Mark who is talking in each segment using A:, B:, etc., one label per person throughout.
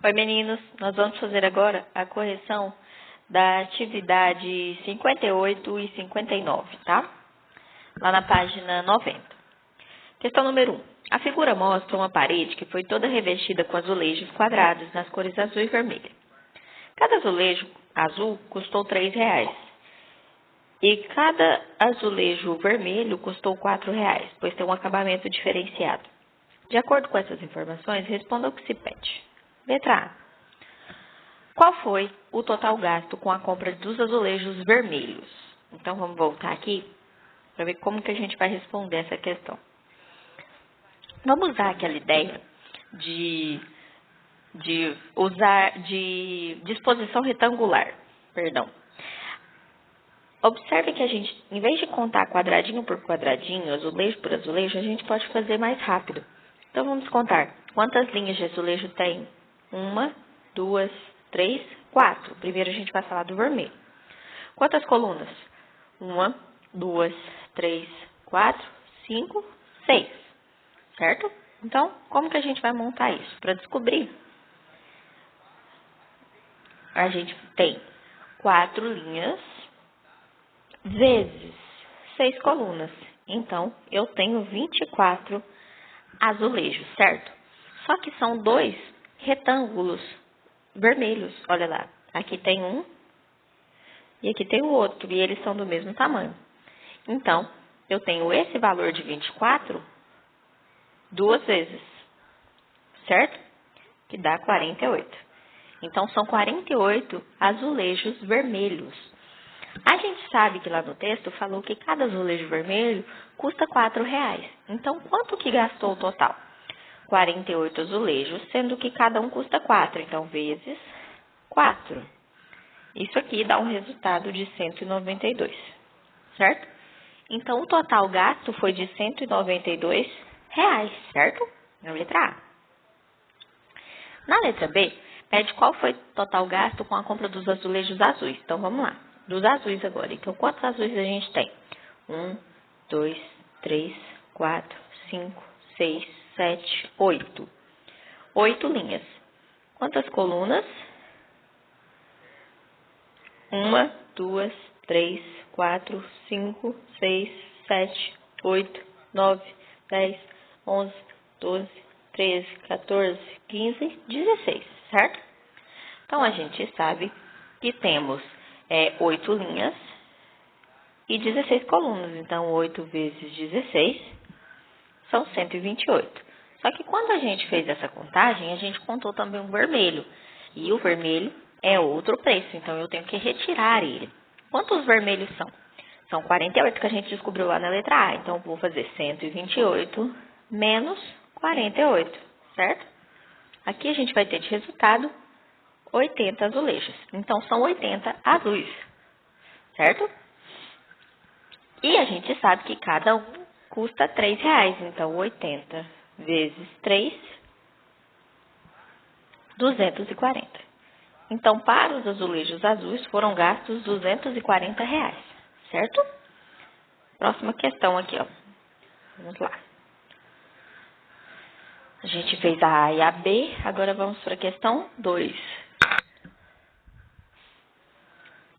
A: Oi, meninos. Nós vamos fazer agora a correção da atividade 58 e 59, tá? Lá na página 90. Questão número 1. A figura mostra uma parede que foi toda revestida com azulejos quadrados nas cores azul e vermelha. Cada azulejo azul custou R$3. E cada azulejo vermelho custou R$4, pois tem um acabamento diferenciado. De acordo com essas informações, responda o que se pede. Letra A. Qual foi o total gasto com a compra dos azulejos vermelhos? Então, vamos voltar aqui para ver como que a gente vai responder essa questão. Vamos usar aquela ideia de disposição retangular. Observe que a gente, em vez de contar quadradinho por quadradinho, azulejo por azulejo, a gente pode fazer mais rápido. Então, vamos contar quantas linhas de azulejo tem? 1, 2, 3, 4. Primeiro a gente vai falar do vermelho. Quantas colunas? 1, 2, 3, 4, 5, 6. Certo? Então, como que a gente vai montar isso? Para descobrir, a gente tem 4 linhas vezes 6 colunas. Então, eu tenho 24 azulejos, certo? Só que são 2 retângulos vermelhos. Olha lá, aqui tem um e aqui tem o outro, e eles são do mesmo tamanho. Então, eu tenho esse valor de 24 duas vezes, certo? Que dá 48. Então, são 48 azulejos vermelhos. A gente sabe que lá no texto falou que cada azulejo vermelho custa R$4. Então, quanto que gastou o total? 48 azulejos, sendo que cada um custa 4. Então, vezes 4. Isso aqui dá um resultado de 192, certo? Então, o total gasto foi de R$192, certo? Na letra A. Na letra B, pede qual foi o total gasto com a compra dos azulejos azuis. Então, vamos lá. Dos azuis agora. Então, quantos azuis a gente tem? 1, 2, 3, 4, 5, 6, 7, 8. 8 linhas. Quantas colunas? 1, 2, 3, 4, 5, 6, 7, 8, 9, 10, 11, 12, 13, 14, 15, 16, certo? Então, a gente sabe que temos 8 linhas e 16 colunas. Então, 8 vezes 16 são 128. Só que quando a gente fez essa contagem, a gente contou também o vermelho. E o vermelho é outro preço, então eu tenho que retirar ele. Quantos vermelhos são? São 48 que a gente descobriu lá na letra A. Então, eu vou fazer 128 menos 48, certo? Aqui a gente vai ter de resultado 80 azulejos. Então, são 80 azuis, certo? E a gente sabe que cada um custa R$3. Então, 80 vezes 3, 240. Então, para os azulejos azuis, foram gastos R$240, certo? Próxima questão aqui, ó. Vamos lá. A gente fez a A e a B, agora vamos para a questão 2.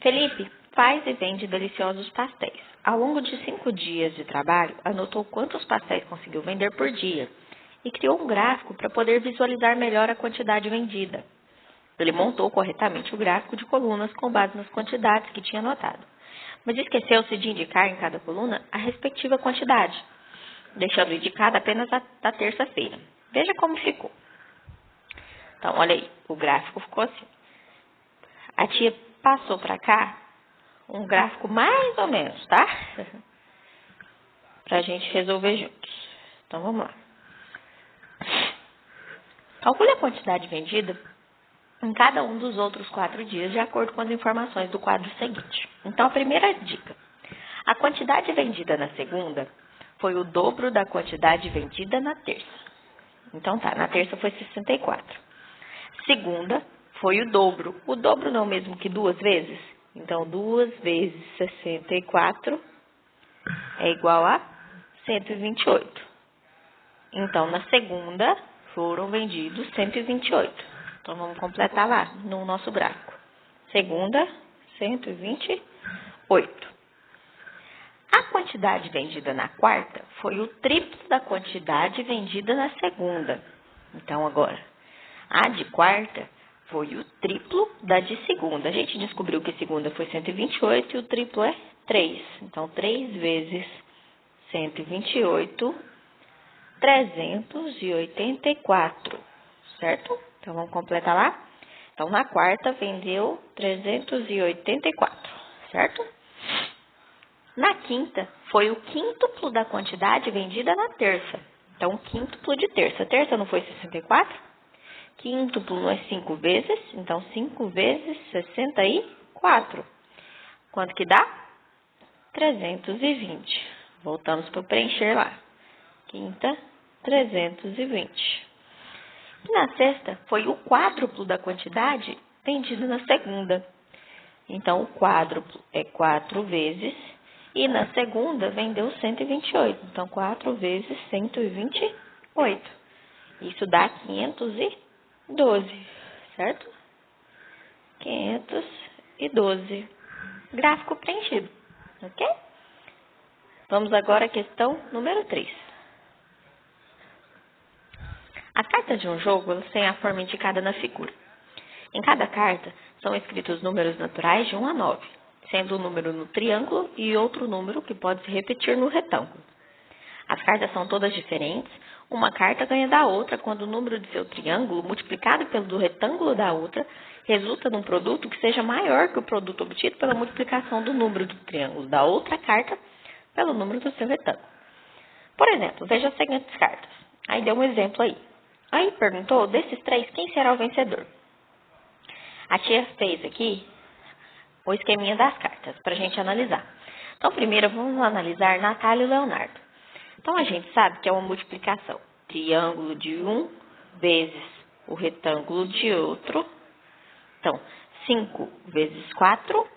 A: Felipe faz e vende deliciosos pastéis. Ao longo de 5 dias de trabalho, anotou quantos pastéis conseguiu vender por dia e criou um gráfico para poder visualizar melhor a quantidade vendida. Ele montou corretamente o gráfico de colunas com base nas quantidades que tinha anotado, mas esqueceu-se de indicar em cada coluna a respectiva quantidade, deixando indicada apenas a da terça-feira. Veja como ficou. Então, olha aí, o gráfico ficou assim. A tia passou para cá um gráfico mais ou menos, tá? Pra gente resolver juntos. Então, vamos lá. Calcule a quantidade vendida em cada um dos outros 4 dias, de acordo com as informações do quadro seguinte. Então, a primeira dica. A quantidade vendida na segunda foi o dobro da quantidade vendida na terça. Então, tá, na terça foi 64. Segunda foi o dobro. O dobro não é o mesmo que 2 vezes? Então, 2 vezes 64 é igual a 128. Então, na segunda, foram vendidos 128. Então, vamos completar lá no nosso gráfico. Segunda, 128. A quantidade vendida na quarta foi o triplo da quantidade vendida na segunda. Então, agora, a de quarta foi o triplo da de segunda. A gente descobriu que segunda foi 128 e o triplo é 3. Então, 3 vezes 128, 384, certo? Então, vamos completar lá. Então, na quarta, vendeu 384, certo? Na quinta, foi o quíntuplo da quantidade vendida na terça. Então, quíntuplo de terça. Terça não foi 64? Quíntuplo não é 5 vezes? Então, 5 vezes 64. Quanto que dá? 320. Voltamos para preencher lá. Quinta, 320. E na sexta, foi o quádruplo da quantidade vendida na segunda. Então, o quádruplo é 4 vezes. E na segunda, vendeu 128. Então, 4 vezes 128. Isso dá 512, certo? 512. Gráfico preenchido, ok? Vamos agora à questão número 3. As cartas de um jogo, elas têm a forma indicada na figura. Em cada carta, são escritos números naturais de 1 a 9, sendo um número no triângulo e outro número que pode se repetir no retângulo. As cartas são todas diferentes. Uma carta ganha da outra quando o número de seu triângulo, multiplicado pelo do retângulo da outra, resulta num produto que seja maior que o produto obtido pela multiplicação do número do triângulo da outra carta pelo número do seu retângulo. Por exemplo, veja as seguintes cartas. Aí deu um exemplo aí. Aí perguntou, desses 3, quem será o vencedor? A tia fez aqui o esqueminha das cartas para a gente analisar. Então, primeiro, vamos analisar Natália e Leonardo. Então, a gente sabe que é uma multiplicação. Triângulo de um vezes o retângulo de outro. Então, 5 vezes 4.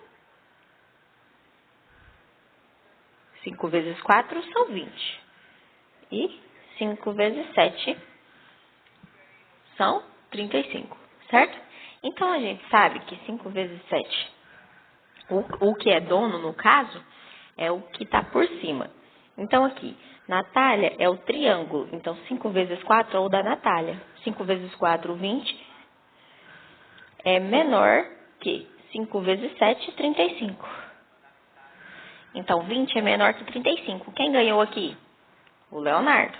A: 5 vezes 4 são 20. E 5 vezes 7 são 35, certo? Então, a gente sabe que 5 vezes 7, o que é dono, no caso, é o que está por cima. Então, aqui, Natália é o triângulo. Então, 5 vezes 4 é o da Natália. 5 vezes 4, 20. É menor que 5 vezes 7, 35. Então, 20 é menor que 35. Quem ganhou aqui? O Leonardo.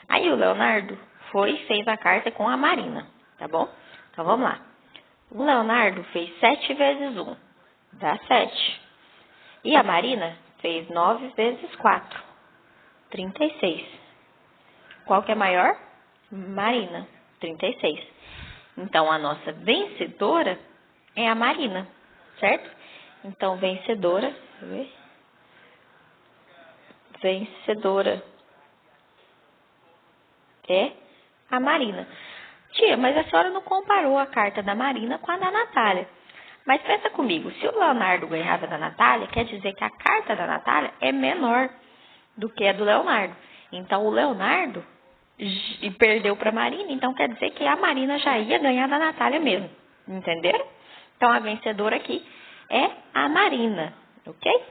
A: Aí, o Leonardo foi e fez a carta com a Marina, tá bom? Então, vamos lá. O Leonardo fez 7 vezes 1, dá 7. E a Marina fez 9 vezes 4, 36. Qual que é maior? Marina, 36. Então, a nossa vencedora é a Marina, certo? Então, vencedora, deixa eu ver. Vencedora é a Marina. Tia, mas a senhora não comparou a carta da Marina com a da Natália. Mas pensa comigo, se o Leonardo ganhava da Natália, quer dizer que a carta da Natália é menor do que a do Leonardo. Então, o Leonardo perdeu para a Marina, então quer dizer que a Marina já ia ganhar da Natália mesmo. Entenderam? Então, a vencedora aqui é a Marina, ok?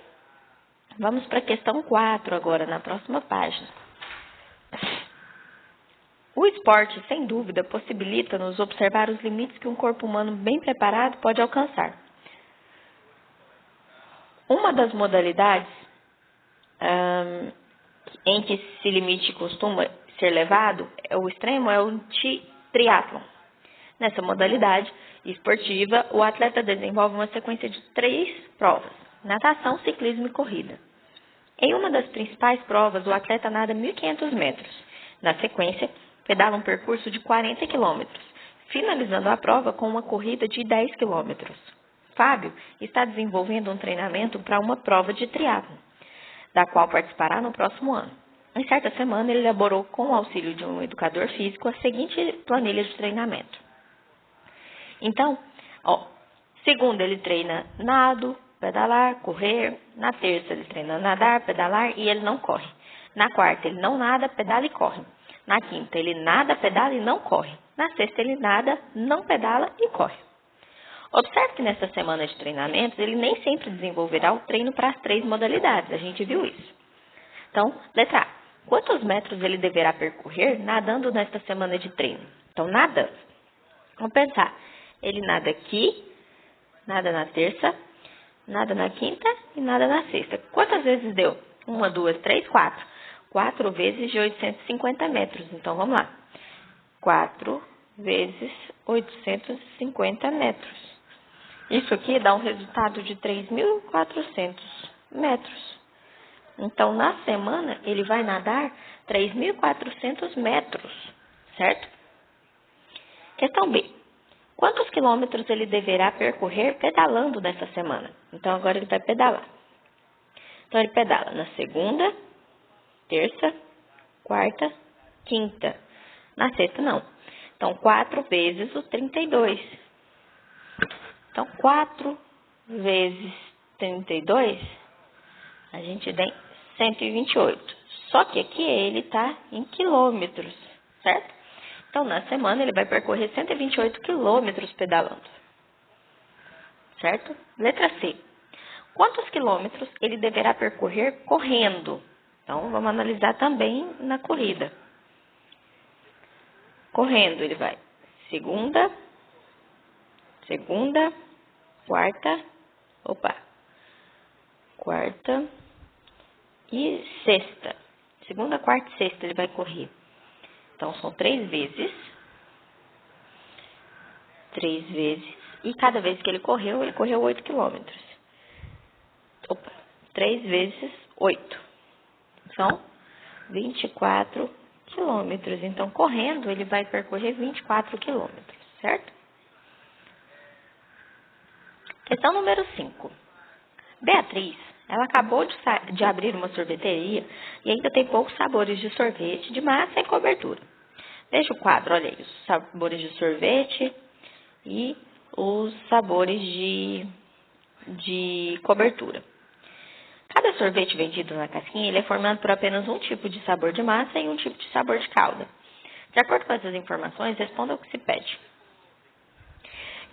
A: Vamos para a questão 4 agora, na próxima página. O esporte, sem dúvida, possibilita-nos observar os limites que um corpo humano bem preparado pode alcançar. Uma das modalidades em que esse limite costuma ser levado, o extremo, é o triatlon. Nessa modalidade esportiva, o atleta desenvolve uma sequência de 3 provas: natação, ciclismo e corrida. Em uma das principais provas, o atleta nada 1.500 metros. Na sequência, pedala um percurso de 40 quilômetros, finalizando a prova com uma corrida de 10 quilômetros. Fábio está desenvolvendo um treinamento para uma prova de triatlon, da qual participará no próximo ano. Em certa semana, ele elaborou, com o auxílio de um educador físico, a seguinte planilha de treinamento. Então, segunda ele treina nado, pedalar, correr. Na terça ele treina nadar, pedalar e ele não corre. Na quarta ele não nada, pedala e corre. Na quinta, ele nada, pedala e não corre. Na sexta, ele nada, não pedala e corre. Observe que nessa semana de treinamentos, ele nem sempre desenvolverá o treino para as 3 modalidades. A gente viu isso. Então, letra A. Quantos metros ele deverá percorrer nadando nesta semana de treino? Então, nadando. Vamos pensar. Ele nada aqui, nada na terça, nada na quinta e nada na sexta. Quantas vezes deu? 1, 2, 3, 4. 4 vezes de 850 metros. Então, vamos lá. 4 vezes 850 metros. Isso aqui dá um resultado de 3.400 metros. Então, na semana, ele vai nadar 3.400 metros, certo? Questão B. Quantos quilômetros ele deverá percorrer pedalando nessa semana? Então, agora ele vai pedalar. Então, ele pedala na segunda, terça, quarta, quinta. Na sexta, não. Então, 4 vezes o 32. Então, 4 vezes 32, a gente tem 128. Só que aqui ele está em quilômetros, certo? Então, na semana, ele vai percorrer 128 quilômetros pedalando. Certo? Letra C. Quantos quilômetros ele deverá percorrer correndo? Então, vamos analisar também na corrida. Correndo, ele vai segunda, quarta e sexta. Segunda, quarta e sexta ele vai correr. Então, são 3 vezes. 3 vezes. E cada vez que ele correu 8 quilômetros. 3 vezes 8. São 24 quilômetros. Então, correndo, ele vai percorrer 24 quilômetros, certo? Questão número 5. Beatriz, ela acabou de abrir uma sorveteria e ainda tem poucos sabores de sorvete, de massa e cobertura. Veja o quadro, olha aí, os sabores de sorvete e os sabores de cobertura. Cada sorvete vendido na casquinha ele é formado por apenas um tipo de sabor de massa e um tipo de sabor de calda. De acordo com essas informações, responda o que se pede.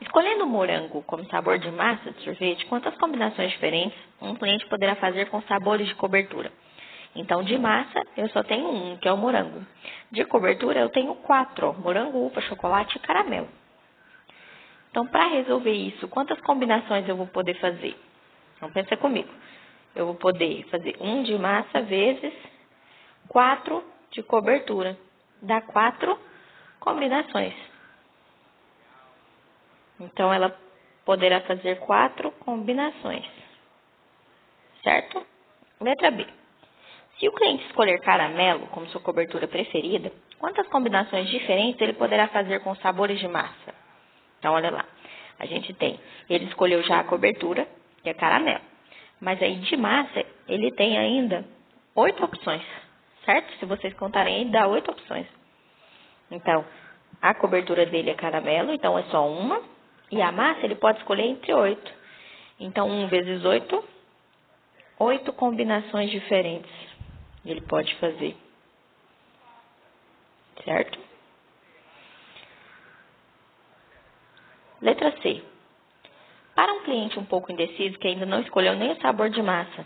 A: Escolhendo o morango como sabor de massa de sorvete, quantas combinações diferentes um cliente poderá fazer com sabores de cobertura? Então, de massa, eu só tenho um, que é o morango. De cobertura, eu tenho 4, morango, uva, chocolate e caramelo. Então, para resolver isso, quantas combinações eu vou poder fazer? Então, pensa comigo. Eu vou poder fazer 1 de massa vezes 4 de cobertura. Dá 4 combinações. Então, ela poderá fazer 4 combinações. Certo? Letra B. Se o cliente escolher caramelo como sua cobertura preferida, quantas combinações diferentes ele poderá fazer com sabores de massa? Então, olha lá. A gente tem, ele escolheu já a cobertura, que é caramelo. Mas aí de massa, ele tem ainda 8 opções, certo? Se vocês contarem aí, dá 8 opções. Então, a cobertura dele é caramelo, então é só uma. E a massa, ele pode escolher entre 8. Então, 1 vezes 8, 8 combinações diferentes ele pode fazer. Certo? Letra C. Para um cliente um pouco indeciso, que ainda não escolheu nem o sabor de massa,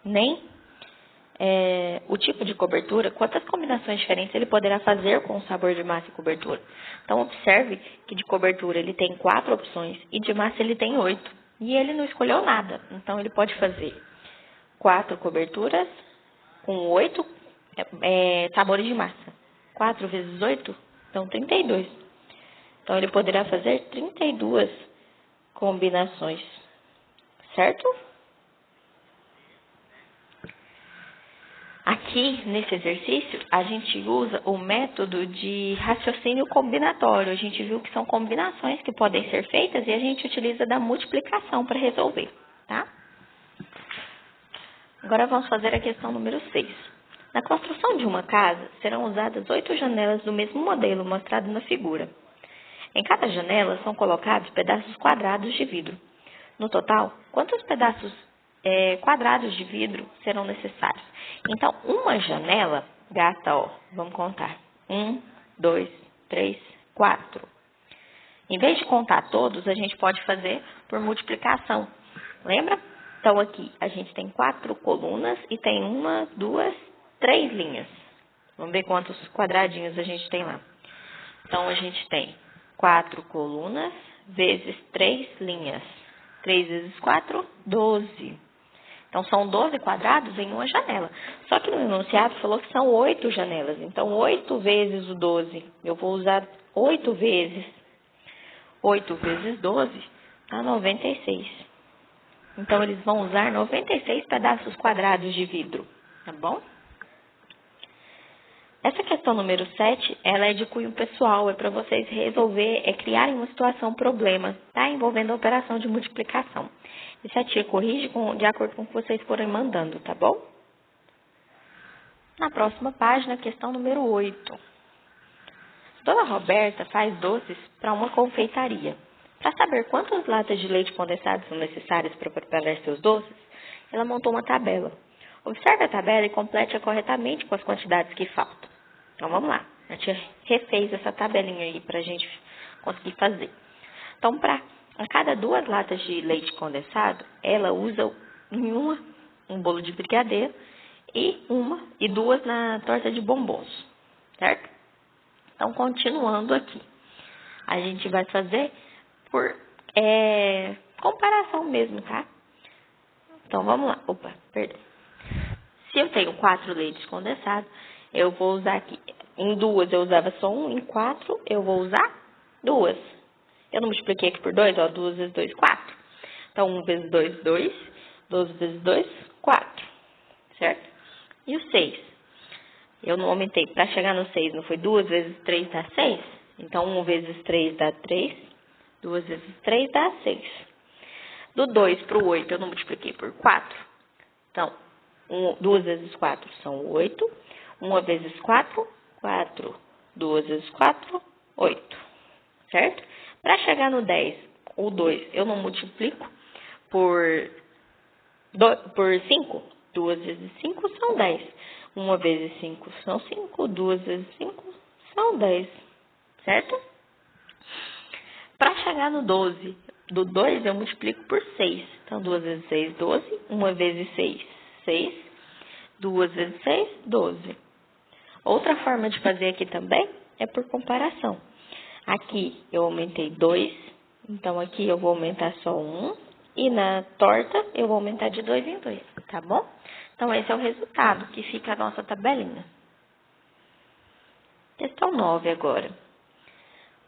A: nem o tipo de cobertura, quantas combinações diferentes ele poderá fazer com o sabor de massa e cobertura? Então, observe que de cobertura ele tem 4 opções e de massa ele tem 8. E ele não escolheu nada. Então, ele pode fazer 4 coberturas com 8 sabores de massa. 4 vezes 8, então 32. Então, ele poderá fazer 32 combinações, certo? Aqui, nesse exercício, a gente usa o método de raciocínio combinatório. A gente viu que são combinações que podem ser feitas e a gente utiliza da multiplicação para resolver, tá? Agora vamos fazer a questão número 6. Na construção de uma casa, serão usadas 8 janelas do mesmo modelo mostrado na figura. Em cada janela são colocados pedaços quadrados de vidro. No total, quantos pedaços quadrados de vidro serão necessários? Então, uma janela gasta, ó, vamos contar. 1, 2, 3, 4. Em vez de contar todos, a gente pode fazer por multiplicação. Lembra? Então, aqui a gente tem 4 colunas e tem 1, 2, 3 linhas. Vamos ver quantos quadradinhos a gente tem lá. Então, a gente tem 4 colunas vezes 3 linhas. 3 vezes 4, 12. Então, são 12 quadrados em uma janela. Só que no enunciado falou que são 8 janelas. Então, 8 vezes o 12. Eu vou usar 8 vezes. 8 vezes 12 dá 96. Então, eles vão usar 96 pedaços quadrados de vidro. Tá bom? Essa questão número 7, ela é de cunho pessoal, é para vocês criarem uma situação problema, tá? Envolvendo a operação de multiplicação. E a tia corrige de acordo com o que vocês forem mandando, tá bom? Na próxima página, questão número 8. Dona Roberta faz doces para uma confeitaria. Para saber quantas latas de leite condensado são necessárias para preparar seus doces, ela montou uma tabela. Observe a tabela e complete-a corretamente com as quantidades que faltam. Então, vamos lá. A tia refez essa tabelinha aí para a gente conseguir fazer. Então, a cada 2 latas de leite condensado, ela usa um bolo de brigadeiro e 2 na torta de bombons, certo? Então, continuando aqui. A gente vai fazer por comparação mesmo, tá? Então, vamos lá. Opa, perdão. Se eu tenho 4 leites condensados, eu vou usar aqui. Em 2 eu usava só 1, em 4 eu vou usar 2. Eu não multipliquei aqui por 2, ó, 2 vezes 2, 4. Então, 1 vezes 2, 2. 12 vezes 2, 4. Certo? E o 6? Eu não aumentei. Para chegar no 6, não foi 2 vezes 3 dá 6? Então, 1 vezes 3 dá 3. 2 vezes 3 dá 6. Do 2 para o 8, eu não multipliquei por 4. Então, 2 vezes 4 são 8. 1 vezes 4, 4. 2 vezes 4, 8. Certo? Para chegar no 10, o 2, eu não multiplico por 5. 2 vezes 5 são 10. 1 vezes 5 são 5. 2 vezes 5 são 10. Certo? Para chegar no 12, do 2 eu multiplico por 6. Então, 2 vezes 6, 12. 1 vezes 6, 6. 2 vezes 6, 12. Outra forma de fazer aqui também é por comparação. Aqui eu aumentei 2, então aqui eu vou aumentar só 1. E na torta eu vou aumentar de 2 em 2, tá bom? Então esse é o resultado que fica a nossa tabelinha. Questão 9 agora.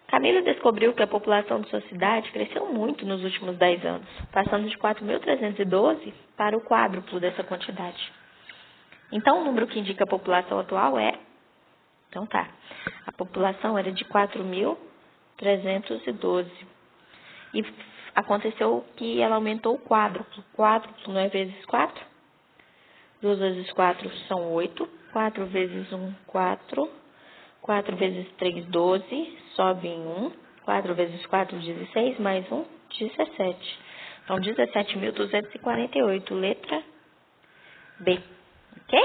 A: Camila descobriu que a população de sua cidade cresceu muito nos últimos 10 anos, passando de 4.312 para o quádruplo dessa quantidade. Então, o número que indica a população atual é... Então, tá. A população era de 4.312. E aconteceu que ela aumentou o quádruplo. Quádruplo não é vezes 4? 2 vezes 4 são 8. 4 vezes 1, 4. 4 vezes 3, 12. Sobe em 1. 4 vezes 4, 16. Mais 1, 17. Então, 17.248. Letra B. Ok?